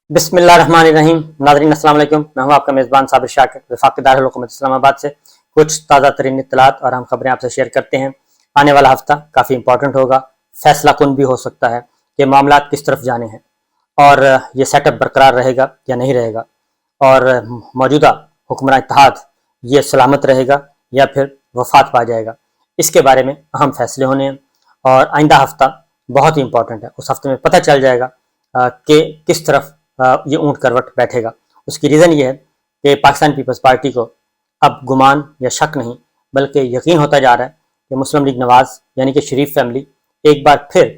بسم اللہ الرحمن الرحیم. ناظرین السلام علیکم. میں ہوں آپ کا میزبان صابر شاکر وفاقی دارالحکومت اسلام آباد سے. کچھ تازہ ترین اطلاعات اور اہم خبریں آپ سے شیئر کرتے ہیں. آنے والا ہفتہ کافی امپورٹنٹ ہوگا، فیصلہ کن بھی ہو سکتا ہے کہ معاملات کس طرف جانے ہیں اور یہ سیٹ اپ برقرار رہے گا یا نہیں رہے گا، اور موجودہ حکمراں اتحاد یہ سلامت رہے گا یا پھر وفات پا جائے گا. اس کے بارے میں اہم فیصلے ہونے ہیں اور آئندہ ہفتہ بہت ہی امپورٹنٹ ہے. اس ہفتے میں پتہ چل جائے گا کہ کس طرف یہ اونٹ کروٹ بیٹھے گا. اس کی ریزن یہ ہے کہ پاکستان پیپلز پارٹی کو اب گمان یا شک نہیں بلکہ یقین ہوتا جا رہا ہے کہ مسلم لیگ نواز یعنی کہ شریف فیملی ایک بار پھر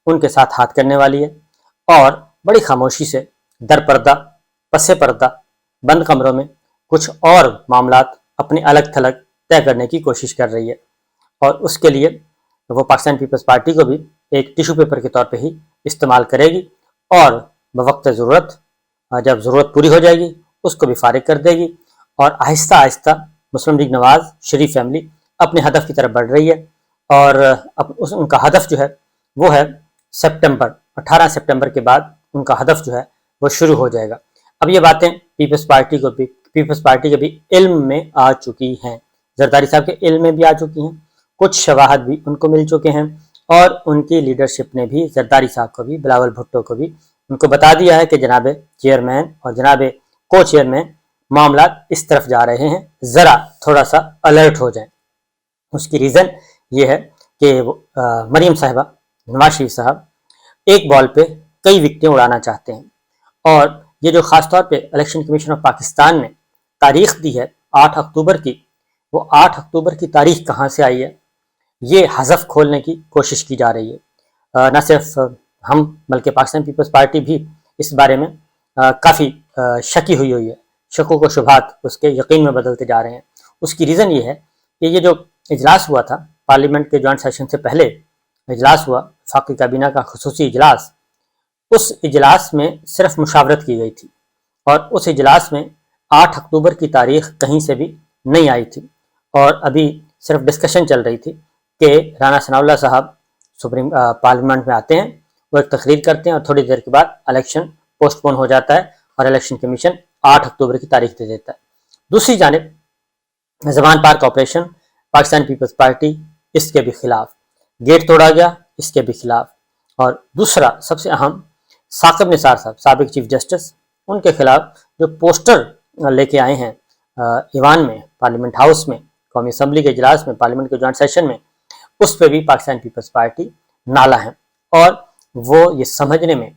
ان کے ساتھ ہاتھ کرنے والی ہے اور بڑی خاموشی سے در پردہ پس پردہ بند کمروں میں کچھ اور معاملات اپنے الگ تھلگ طے کرنے کی کوشش کر رہی ہے، اور اس کے لیے وہ پاکستان پیپلز پارٹی کو بھی ایک ٹیشو پیپر کے طور پہ ہی استعمال کرے گی اور بوقت ضرورت جب ضرورت پوری ہو جائے گی اس کو بھی فارغ کر دے گی، اور آہستہ آہستہ مسلم لیگ نواز شریف فیملی اپنے ہدف کی طرف بڑھ رہی ہے. اور ان کا ہدف جو ہے وہ ہے سپٹمبر 18 سپٹمبر کے بعد ان کا ہدف جو ہے وہ شروع ہو جائے گا. اب یہ باتیں پیپلز پارٹی کے بھی علم میں آ چکی ہیں، زرداری صاحب کے علم میں بھی آ چکی ہیں، کچھ شواہد بھی ان کو مل چکے ہیں، اور ان کی لیڈرشپ نے بھی زرداری صاحب کو بھی بلاول بھٹو کو بھی ان کو بتا دیا ہے کہ جناب چیئرمین اور جناب کو چیئرمین معاملات اس طرف جا رہے ہیں، ذرا تھوڑا سا الرٹ ہو جائیں. اس کی ریزن یہ ہے کہ مریم صاحبہ نواز شریف صاحب ایک بال پہ کئی وکٹیں اڑانا چاہتے ہیں، اور یہ جو خاص طور پہ الیکشن کمیشن آف پاکستان نے تاریخ دی ہے 8 اکتوبر کی، وہ 8 اکتوبر کی تاریخ کہاں سے آئی ہے؟ یہ حذف کھولنے کی کوشش کی جا رہی ہے. نہ صرف ہم بلکہ پاکستان پیپلز پارٹی بھی اس بارے میں کافی شکی ہوئی ہے، شکوک و شبہات اس کے یقین میں بدلتے جا رہے ہیں. اس کی ریزن یہ ہے کہ یہ جو اجلاس ہوا تھا پارلیمنٹ کے جوائنٹ سیشن سے پہلے اجلاس ہوا، وفاقی کابینہ کا خصوصی اجلاس، اس اجلاس میں صرف مشاورت کی گئی تھی، اور اس اجلاس میں 8 اکتوبر کی تاریخ کہیں سے بھی نہیں آئی تھی، اور ابھی صرف ڈسکشن چل رہی تھی کہ رانا ثناء اللہ صاحب سپریم پارلیمنٹ میں آتے ہیں، وہ ایک تقریر کرتے ہیں اور تھوڑی دیر کے بعد الیکشن پوسٹ پون ہو جاتا ہے اور الیکشن کمیشن 8 اکتوبر کی تاریخ دے دیتا ہے. دوسری جانب زبان پار کارپوریشن پاکستان پیپلز پارٹی اس کے بھی خلاف، گیٹ توڑا گیا اس کے بھی خلاف، اور دوسرا سب سے اہم ثاقب نثار صاحب سابق چیف جسٹس ان کے خلاف جو پوسٹر لے کے آئے ہیں ایوان میں، پارلیمنٹ ہاؤس میں، قومی اسمبلی کے اجلاس میں، پارلیمنٹ کے جوائنٹ سیشن میں، اس پہ بھی پاکستان پیپلز پارٹی نالا ہے، اور وہ یہ سمجھنے میں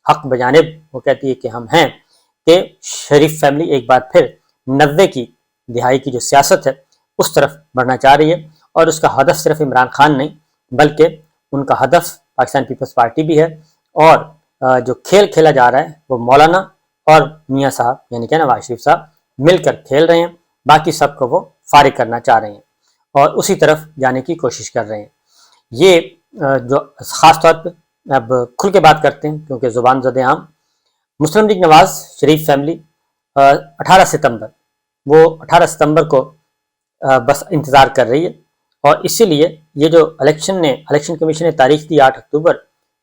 حق بجانب وہ کہتی ہے کہ ہم ہیں کہ شریف فیملی ایک بار پھر 90 کی دہائی کی جو سیاست ہے اس طرف بڑھنا چاہ رہی ہے، اور اس کا ہدف صرف عمران خان نہیں بلکہ ان کا ہدف پاکستان پیپلز پارٹی بھی ہے، اور جو کھیل کھیلا جا رہا ہے وہ مولانا اور میاں صاحب یعنی کہ نواز شریف صاحب مل کر کھیل رہے ہیں، باقی سب کو وہ فارغ کرنا چاہ رہے ہیں اور اسی طرف جانے کی کوشش کر رہے ہیں. یہ جو خاص طور پہ اب کھل کے بات کرتے ہیں کیونکہ زبان زد عام، مسلم لیگ نواز شریف فیملی 18 ستمبر وہ 18 ستمبر کو بس انتظار کر رہی ہے، اور اسی لیے یہ جو الیکشن کمیشن نے تاریخ دی 8 اکتوبر،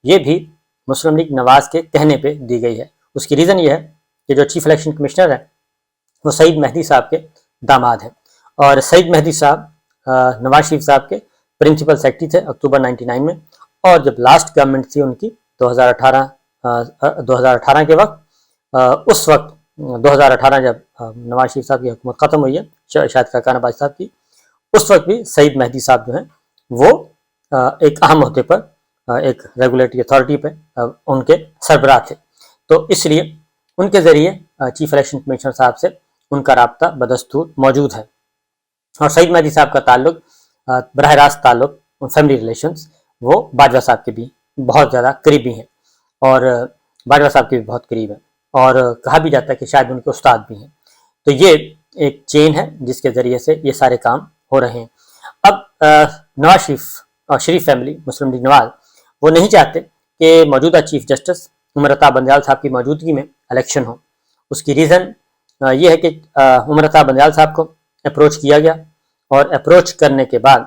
یہ بھی مسلم لیگ نواز کے کہنے پہ دی گئی ہے. اس کی ریزن یہ ہے کہ جو چیف الیکشن کمشنر ہے وہ سعید مہدی صاحب کے داماد ہیں، اور سعید مہدی صاحب نواز شریف صاحب کے پرنسپل سیکرٹری تھے اکتوبر 99 میں، اور جب لاسٹ گورنمنٹ تھی ان کی 2018 کے وقت، اس وقت 2018 جب نواز شریف صاحب کی حکومت ختم ہوئی ہے شاہد خاقان عباسی صاحب کی، اس وقت بھی سعید مہدی صاحب جو ہیں وہ ایک اہم عہدے پر، ایک ریگولیٹری اتھارٹی پہ ان کے سربراہ تھے. تو اس لیے ان کے ذریعے چیف الیکشن کمشنر صاحب سے ان کا رابطہ بدستور موجود ہے، اور سعید مہدی صاحب کا تعلق براہ راست تعلق فیملی ریلیشنز وہ باجوہ صاحب کے بھی بہت زیادہ قریبی ہیں، اور باجوہ صاحب کے بھی بہت قریب ہیں، اور کہا بھی جاتا ہے کہ شاید ان کے استاد بھی ہیں. تو یہ ایک چین ہے جس کے ذریعے سے یہ سارے کام ہو رہے ہیں. اب نواز شریف اور شریف فیملی مسلم لیگ نواز وہ نہیں چاہتے کہ موجودہ چیف جسٹس عمر عطا بندیال صاحب کی موجودگی میں الیکشن ہو. اس کی ریزن یہ ہے کہ عمر عطا بندیال صاحب کو اپروچ کیا گیا، اور اپروچ کرنے کے بعد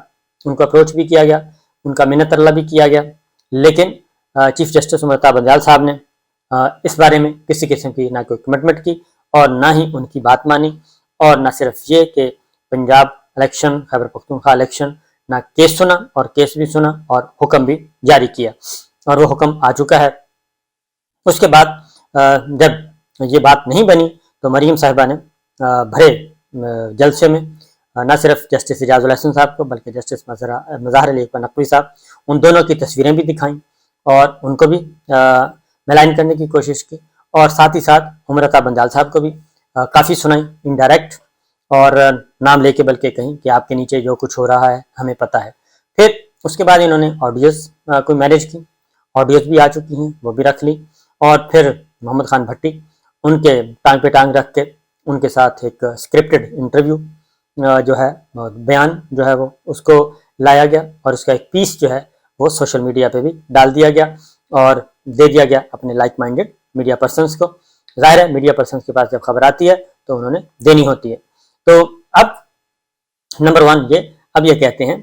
ان کو اپروچ بھی کیا گیا، ان کا منت اللہ بھی کیا گیا، لیکن چیف جسٹس عمر عطا بندیال صاحب نے اس بارے میں کسی قسم کی نہ کوئی کمٹمنٹ کی اور نہ ہی ان کی بات مانی، اور نہ صرف یہ کہ پنجاب الیکشن، خیبر پختونخوا الیکشن، نہ کیس سنا اور کیس بھی سنا اور حکم بھی جاری کیا، اور وہ حکم آ چکا ہے۔ اس کے بعد جب یہ بات نہیں بنی تو مریم صاحبہ نے بھرے جلسے میں نہ صرف جسٹس اعجاز الحسن صاحب کو بلکہ جسٹس مظاہر علی اکبر نقوی صاحب، ان دونوں کی تصویریں بھی دکھائیں اور ان کو بھی ملائن کرنے کی کوشش کی، اور ساتھ ہی ساتھ عمرتا بنجال صاحب کو بھی کافی سنائیں انڈائریکٹ، اور نام لے کے بلکہ کہیں کہ آپ کے نیچے جو کچھ ہو رہا ہے ہمیں پتہ ہے۔ پھر اس کے بعد انہوں نے آڈیوز کو مینیج کی، آڈیوز بھی آ چکی ہیں وہ بھی رکھ لی، اور پھر محمد خان بھٹی ان کے ٹانگ پہ ٹانگ رکھ کے ان کے ساتھ ایک اسکرپٹڈ انٹرویو جو ہے بیان جو ہے وہ اس کو لایا گیا، اور اس کا ایک پیس جو ہے وہ سوشل میڈیا پہ بھی ڈال دیا گیا اور دے دیا گیا اپنے لائک مائنڈڈ میڈیا پرسنس کو۔ ظاہر ہے میڈیا پرسنس کے پاس جب خبر آتی ہے تو انہوں نے دینی ہوتی ہے۔ تو اب نمبر 1 اب یہ کہتے ہیں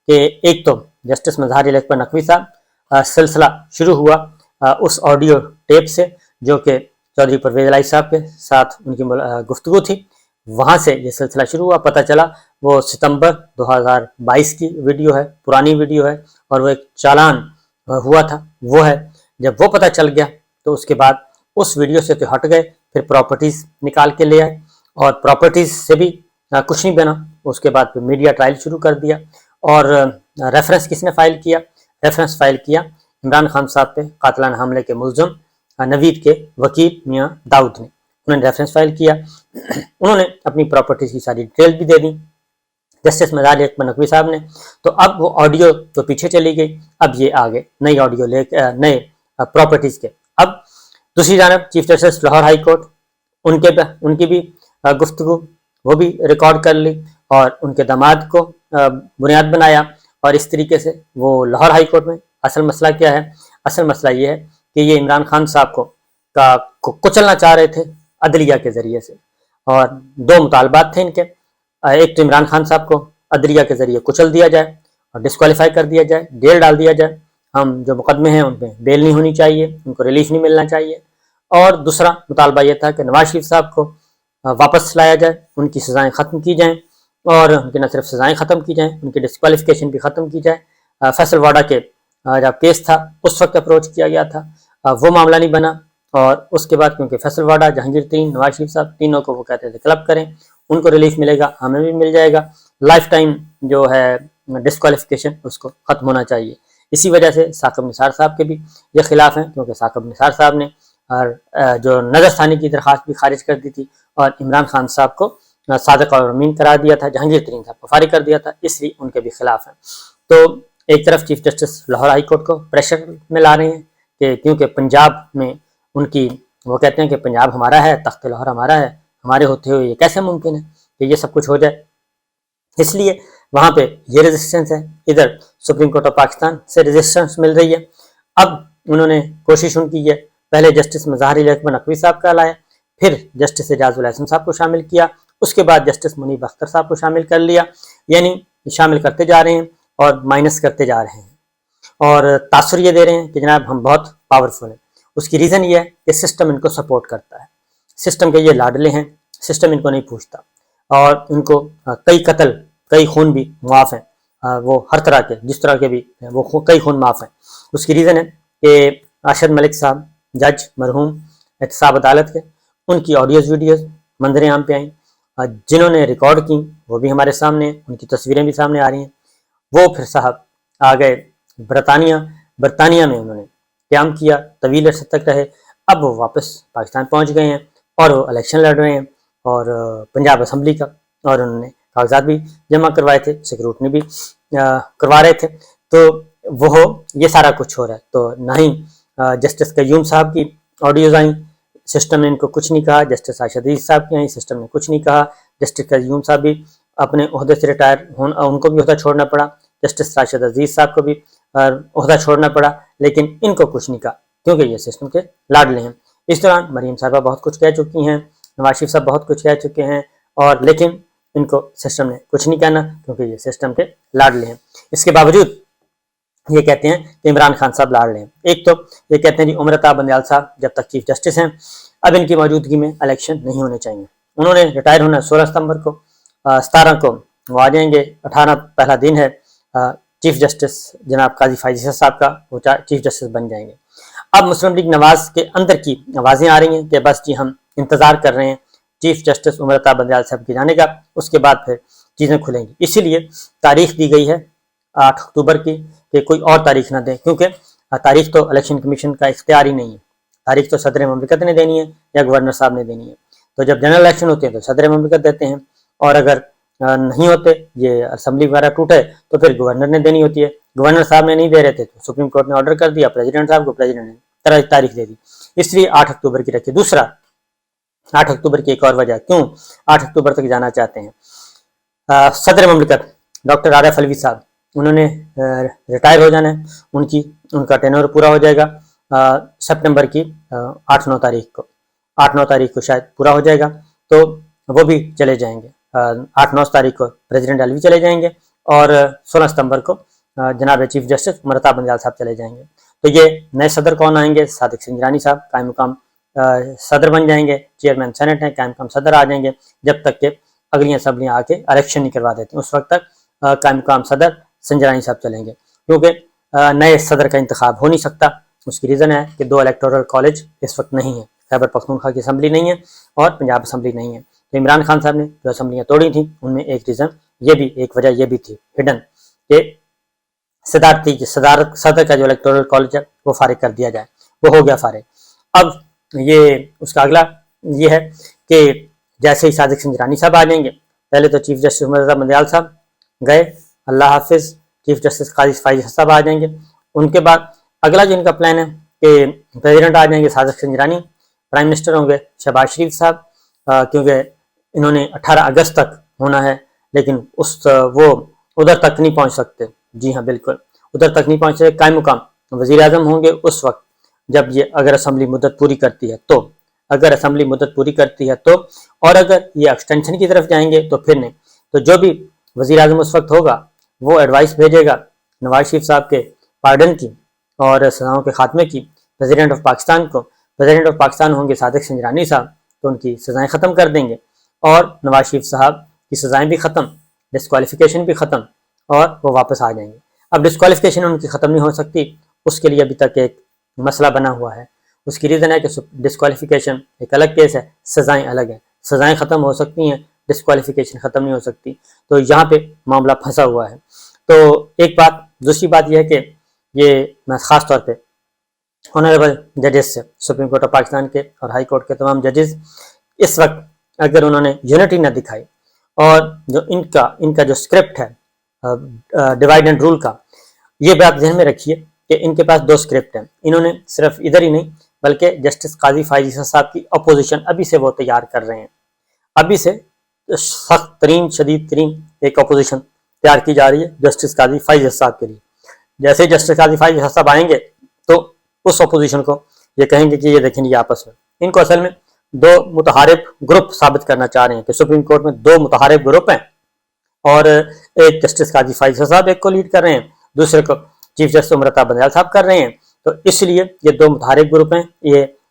کہ ایک تو جسٹس مظاہر علی اکبر نقوی صاحب سلسلہ شروع ہوا اس آڈیو ٹیپ سے جو کہ چودھری پرویز الہی صاحب کے ساتھ ان کی گفتگو تھی، وہاں سے یہ سلسلہ شروع ہوا۔ پتہ چلا وہ ستمبر 2022 کی ویڈیو ہے، پرانی ویڈیو ہے، اور وہ ایک چالان ہوا تھا وہ ہے۔ جب وہ پتہ چل گیا تو اس کے بعد اس ویڈیو سے تو ہٹ گئے، پھر پراپرٹیز نکال کے لے آئے، اور پراپرٹیز سے بھی کچھ نہیں بنا۔ اس کے بعد پھر میڈیا ٹرائل شروع کر دیا، اور ریفرنس کس نے فائل کیا؟ ریفرنس فائل کیا عمران خان صاحب پہ قاتلانہ حملے کے ملزم نوید کے وکیل میاں داؤد نے، انہوں نے ریفرنس فائل کیا، انہوں نے اپنی پراپرٹیز کی ساری ڈیٹیل بھی دے دی جسٹس مظاہر علی اکبر نقوی صاحب نے۔ تو اب وہ آڈیو تو پیچھے چلی گئی، اب یہ آگے نئی آڈیو نئے پراپرٹیز کے۔ اب دوسری جانب chief justice Lahore high court ان کی بھی گفتگو وہ بھی ریکارڈ کر لی، اور ان کے داماد کو بنیاد بنایا، اور اس طریقے سے وہ لاہور ہائی کورٹ میں اصل مسئلہ کیا ہے؟ اصل مسئلہ یہ ہے کہ یہ عمران خان صاحب کو کچلنا چاہ رہے تھے عدلیہ کے ذریعے سے، اور 2 مطالبات تھے ان کے۔ ایک تو عمران خان صاحب کو عدلیہ کے ذریعے کچل دیا جائے اور ڈسکوالیفائی کر دیا جائے، جیل ڈال دیا جائے، ہم جو مقدمے ہیں ان پہ بیل نہیں ہونی چاہیے، ان کو ریلیف نہیں ملنا چاہیے۔ اور دوسرا مطالبہ یہ تھا کہ نواز شریف صاحب کو واپس لایا جائے، ان کی سزائیں ختم کی جائیں، اور ان کی نہ صرف سزائیں ختم کی جائیں، ان کی ڈسکوالیفیکیشن بھی ختم کی جائے۔ فیصل واڈا کے جب کیس تھا اس وقت اپروچ کیا گیا تھا، وہ معاملہ نہیں بنا، اور اس کے بعد کیونکہ فیصل واڈا، جہانگیر ترین، نواز شریف صاحب تینوں کو وہ کہتے تھے کلب کریں، ان کو ریلیف ملے گا، ہمیں بھی مل جائے گا، لائف ٹائم جو ہے ڈسکوالیفیکیشن اس کو ختم ہونا چاہیے۔ اسی وجہ سے ثاقب نثار صاحب کے بھی یہ خلاف ہیں، کیونکہ ثاقب نثار صاحب نے جو نظر ثانی کی درخواست بھی خارج کر دی تھی، اور عمران خان صاحب کو صادق اور امین قرار دیا تھا، جہانگیر ترین صاحب کو فارغ کر دیا تھا، اس لیے ان کے بھی خلاف ہیں۔ تو ایک طرف chief justice Lahore high court کو پریشر میں لا رہے ہیں کہ کیونکہ پنجاب میں ان کی وہ کہتے ہیں کہ پنجاب ہمارا ہے، تخت لاہور ہمارا ہے، ہمارے ہوتے ہوئے یہ کیسے ممکن ہے کہ یہ سب کچھ ہو جائے، اس لیے وہاں پہ یہ ریزسٹنس ہے۔ ادھر سپریم کورٹ آف پاکستان سے ریزسٹنس مل رہی ہے۔ اب انہوں نے کوشش ان کی ہے، پہلے جسٹس مظاہر علی اکبر نقوی صاحب کا لایا، پھر جسٹس اعجاز الحسن صاحب کو شامل کیا، اس کے بعد جسٹس منیب اختر صاحب کو شامل کر لیا، یعنی شامل کرتے جا رہے ہیں اور مائنس کرتے جا رہے ہیں، اور تاثر یہ دے رہے ہیں کہ جناب ہم بہت پاورفل ہیں۔ اس کی ریزن یہ ہے کہ سسٹم ان کو سپورٹ کرتا ہے، سسٹم کے یہ لاڈلے ہیں، سسٹم ان کو نہیں پوچھتا، اور ان کو کئی قتل، کئی خون بھی معاف ہیں، وہ ہر طرح کے جس طرح کے بھی وہ کئی خون معاف ہیں۔ اس کی ریزن ہے کہ ارشد ملک صاحب جج مرحوم احتساب عدالت کے، ان کی آڈیوز ویڈیوز منظر عام پہ آئیں، جنہوں نے ریکارڈ کی وہ بھی ہمارے سامنے، ان کی تصویریں بھی سامنے آ رہی ہیں۔ وہ پھر صاحب آ گئے برطانیہ میں، انہوں نے قیام کیا، طویل عرصے تک رہے، اب وہ واپس پاکستان پہنچ گئے ہیں، اور وہ الیکشن لڑ رہے ہیں، اور پنجاب اسمبلی کا، اور انہوں نے کاغذات بھی جمع کروائے تھے، سیکیورٹی بھی کروا رہے تھے، تو وہ یہ سارا کچھ ہو رہا ہے۔ تو نہ ہی جسٹس قیوم صاحب کی آڈیوز آئیں، سسٹم نے ان کو کچھ نہیں کہا، جسٹس عائشہ عزیز صاحب کی آئیں، سسٹم نے کچھ نہیں کہا، جسٹس قیوم صاحب بھی اپنے عہدے سے ریٹائر ان کو بھی عہدہ چھوڑنا پڑا، جسٹس راشد عزیز صاحب کو بھی عہدہ چھوڑنا پڑا، لیکن ان کو کچھ نہیں کہا کیونکہ یہ سسٹم کے لاڈلے ہیں۔ اس دوران مریم صاحبہ بہت کچھ کہہ چکی ہیں، نواز شریف صاحب بہت کچھ کہہ چکے ہیں، اور لیکن ان کو سسٹم نے کچھ نہیں کہنا کیونکہ یہ سسٹم کے لاڈلے ہیں۔ اس کے باوجود یہ کہتے ہیں کہ عمران خان صاحب لڑ رہے ہیں. ایک تو یہ کہتے ہیں جی عمر عطا بندیال صاحب جب تک چیف جسٹس ہیں اب ان کی موجودگی میں الیکشن نہیں ہونے چاہیے. انہوں نے ریٹائر ہونا ہے 16 ستمبر کو، 17 کو وہ آ جائیں گے، 18 پہلا دن ہے چیف جسٹس جناب قاضی فائز صاحب کا، وہ چیف جسٹس بن جائیں گے. اب مسلم لیگ نواز کے اندر کی آوازیں آ رہی ہیں کہ بس جی ہم انتظار کر رہے ہیں چیف جسٹس عمر عطا بندیال صاحب کے جانے کا، اس کے بعد پھر چیزیں کھلیں گی. اسی لیے تاریخ دی گئی ہے 8 اکتوبر کی کہ کوئی اور تاریخ نہ دیں، کیونکہ تاریخ تو الیکشن کمیشن کا اختیار ہی نہیں ہے، تاریخ تو صدر مملکت نے دینی ہے یا گورنر صاحب نے دینی ہے. تو جب جنرل الیکشن ہوتے ہیں تو صدر مملکت دیتے ہیں، اور اگر نہیں ہوتے، یہ اسمبلی وغیرہ ٹوٹے تو پھر گورنر نے دینی ہوتی ہے. گورنر صاحب نے نہیں دے رہے تھے تو سپریم کورٹ نے آرڈر کر دیا پریزیڈنٹ صاحب کو، پریزیڈنٹ نے تاریخ دے دی، اس لیے 8 اکتوبر کی رکھی. دوسرا 8 اکتوبر کی ایک اور وجہ کیوں 8 اکتوبر تک جانا چاہتے ہیں. صدر مملکت ڈاکٹر عارف علوی صاحب انہوں نے ریٹائر ہو جانا ہے، ان کا ٹینور پورا ہو جائے گا سپٹمبر کی 8-9 تاریخ کو شاید پورا ہو جائے گا، تو وہ بھی چلے جائیں گے. 8-9 تاریخ کو پریزیڈنٹ علوی چلے جائیں گے اور 16 ستمبر کو جناب چیف جسٹس عمر عطا بندیال صاحب چلے جائیں گے. تو یہ نئے صدر کون آئیں گے؟ صادق سنجرانی صاحب قائم مقام صدر بن جائیں گے، چیئرمین سینٹ ہیں، قائم مقام صدر آ جائیں گے، جب تک کہ اگلی اسمبلیاں آ کے الیکشن نہیں کروا دیتی اس وقت تک قائم مقام صدر سنجرانی صاحب چلیں گے، کیونکہ نئے صدر کا انتخاب ہو نہیں سکتا. اس کی ریزن ہے کہ 2 الیکٹورل کالج اس وقت نہیں ہیں، خیبر پختونخوا کی اسمبلی نہیں ہے اور پنجاب اسمبلی نہیں ہے. تو عمران خان صاحب نے جو اسمبلیاں توڑی تھیں ان میں ایک ریزن یہ بھی، ایک وجہ یہ بھی تھی ہڈن، کہ صدر کا جو الیکٹورل کالج ہے وہ فارغ کر دیا جائے. وہ ہو گیا فارغ. اب یہ اس کا اگلا یہ ہے کہ جیسے ہی صادق سنجرانی صاحب آ جائیں گے، پہلے تو چیف جسٹس عمر عطا بندیال صاحب گئے، اللہ حافظ، چیف جسٹس قاضی فائز صاحب آ جائیں گے. ان کے بعد اگلا جو ان کا پلان ہے کہ پریزیڈنٹ آ جائیں گے صادق سنجرانی، پرائم منسٹر ہوں گے شہباز شریف صاحب، کیونکہ انہوں نے 18 اگست تک ہونا ہے، لیکن وہ ادھر تک نہیں پہنچ سکتے. جی ہاں بالکل ادھر تک نہیں پہنچ سکتے. قائم مقام وزیر اعظم ہوں گے اس وقت جب یہ اگر اسمبلی مدت پوری کرتی ہے تو، اگر اسمبلی مدت پوری کرتی ہے تو، اور اگر یہ ایکسٹینشن کی طرف جائیں گے تو پھر نہیں. تو جو بھی وزیر اعظم اس وقت ہوگا وہ ایڈوائس بھیجے گا نواز شریف صاحب کے پارڈن کی اور سزاؤں کے خاتمے کی پریزیڈنٹ آف پاکستان کو. پریزیڈنٹ آف پاکستان ہوں گے صادق سنجرانی صاحب، تو ان کی سزائیں ختم کر دیں گے اور نواز شریف صاحب کی سزائیں بھی ختم، ڈسکوالیفیکیشن بھی ختم، اور وہ واپس آ جائیں گے. اب ڈسکوالیفیکیشن ان کی ختم نہیں ہو سکتی، اس کے لیے ابھی تک ایک مسئلہ بنا ہوا ہے. اس کی ریزن ہے کہ ڈسکوالیفیکیشن ایک الگ کیس ہے، سزائیں الگ ہیں. سزائیں ختم ہو سکتی ہیں، ڈسکوالیفیکیشن ختم نہیں ہو سکتی. تو یہاں پہ معاملہ پھنسا ہوا ہے. تو ایک بات. دوسری بات یہ ہے کہ یہ میں خاص طور پہ آنریبل ججز سے، سپریم کورٹ آف پاکستان کے اور ہائی کورٹ کے تمام ججز اس وقت اگر انہوں نے یونٹی نہ دکھائی، اور جو ان کا جو اسکرپٹ ہے ڈیوائڈ اینڈ رول کا، یہ بات ذہن میں رکھیے کہ ان کے پاس 2 اسکرپٹ ہیں. انہوں نے صرف ادھر ہی نہیں بلکہ جسٹس قاضی فائز صاحب کی اپوزیشن ابھی سے وہ تیار کر رہے ہیں. ابھی سے سخت ترین شدید ترین ایک اپوزیشن تیار کی جا رہی ہے جسٹس قاضی فائز صاحب کے لیے. جیسے جسٹس قاضی فائز صاحب آئیں گے تو اس اپوزیشن کو یہ کہیں گے کہ یہ دیکھیں یہ آپس میں ان کو اصل میں 2 متحارب گروپ ثابت کرنا چاہ رہے ہیں کہ سپریم کورٹ میں 2 متحارب گروپ ہیں، اور ایک جسٹس قاضی فائز صاحب ایک کو لیڈ کر رہے ہیں، دوسرے کو چیف جسٹس عمر عطا بندیال صاحب کر رہے ہیں. تو اس لیے یہ 2 متحارب گروپ ہیں.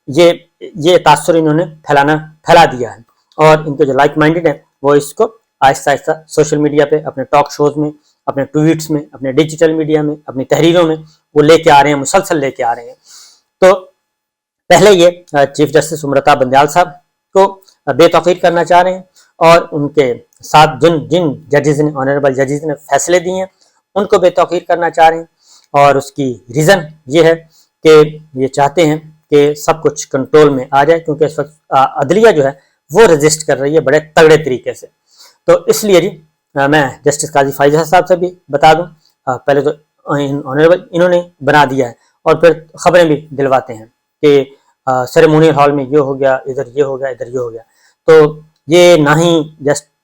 یہ تاثر انہوں نے پھیلا دیا ہے، اور ان کے جو لائک مائنڈڈ ہیں وہ اس کو آہستہ آہستہ سوشل میڈیا پہ، اپنے ٹاک شوز میں، اپنے ٹویٹس میں، اپنے ڈیجیٹل میڈیا میں، اپنی تحریروں میں وہ لے کے آ رہے ہیں، مسلسل لے کے آ رہے ہیں. تو پہلے یہ چیف جسٹس عمر عطا بندیال صاحب کو بے توقیر کرنا چاہ رہے ہیں، اور ان کے ساتھ جن ججز نے، آنریبل ججز نے فیصلے دیے ہیں ان کو بے توقیر کرنا چاہ رہے ہیں. اور اس کی ریزن یہ ہے کہ یہ چاہتے ہیں کہ سب کچھ کنٹرول میں آ جائے، کیونکہ اس وقت عدلیہ جو ہے وہ رجسٹ کر رہی ہے بڑے تگڑے طریقے سے. تو اس لیے جی میں جسٹس قاضی فائز صاحب سے بھی بتا دوں، پہلے تو آنریبل انہوں نے بنا دیا ہے، اور پھر خبریں بھی دلواتے ہیں کہ سیریمونیل ہال میں یہ ہو گیا، ادھر یہ ہو گیا، ادھر یہ ہو گیا. تو یہ نہ ہی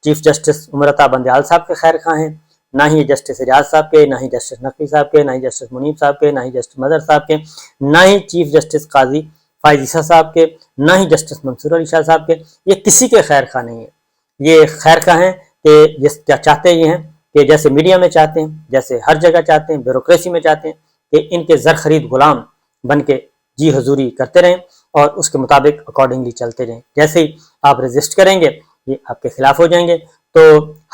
چیف جسٹس عمر عطا بندیال صاحب کے خیر خواہ ہیں، نہ ہی جسٹس اعجاز صاحب کے، نہ ہی جسٹس نقوی صاحب کے، نہ ہی جسٹس منیب صاحب کے، نہ ہی جسٹس مظہر صاحب کے، نہ ہی چیف جسٹس قاضی فائز عیسیٰ صاحب کے، نہ ہی جسٹس منصور علی شاہ صاحب کے. یہ کسی کے خیر خواہ نہیں ہے. یہ خیر خواہ ہیں کہ کیا چاہتے یہ ہیں کہ جیسے میڈیا میں چاہتے ہیں، جیسے ہر جگہ چاہتے ہیں، بیوروکریسی میں چاہتے ہیں کہ ان کے زر خرید غلام بن کے جی حضوری کرتے رہیں اور اس کے مطابق اکارڈنگلی چلتے رہیں. جیسے ہی آپ رجسٹ کریں گے یہ آپ کے خلاف ہو جائیں گے. تو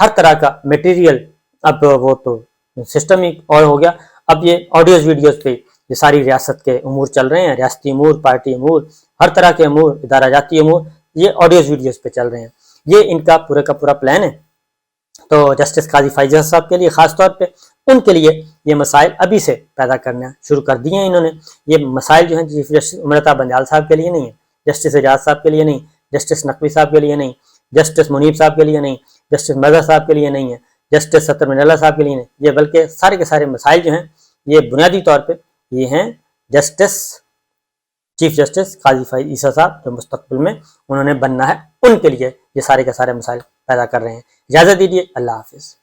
ہر طرح کا میٹیریل اب وہ تو سسٹم ہی اور ہو گیا. اب یہ آڈیوز ویڈیوز پہ یہ ساری ریاست کے امور چل رہے ہیں، ریاستی امور، پارٹی امور، ہر طرح کے امور، ادارہ جاتی امور، یہ آڈیوز ویڈیوز پہ چل رہے ہیں. یہ ان کا پورا پلان ہے. تو جسٹس قاضی فائز صاحب کے لیے خاص طور پہ ان کے لیے یہ مسائل ابھی سے پیدا کرنا شروع کر دیے ہیں انہوں نے. یہ مسائل جو ہیں چیف جسٹس امرتا بنجال صاحب کے لیے نہیں ہے، جسٹس اعجاز صاحب کے لیے نہیں، جسٹس نقوی صاحب کے لیے نہیں، جسٹس منیب صاحب کے لیے نہیں، جسٹس مظہر صاحب کے لیے نہیں ہے، جسٹس ستر من اللہ صاحب کے لیے نہیں. یہ بلکہ سارے کے سارے مسائل جو ہیں یہ بنیادی طور پہ یہ ہیں جسٹس چیف جسٹس قاضی فائز عیسیٰ صاحب جو مستقبل میں انہوں نے بننا ہے، ان کے لیے یہ سارے کے سارے مسائل پیدا کر رہے ہیں. اجازت دیجیے، اللہ حافظ.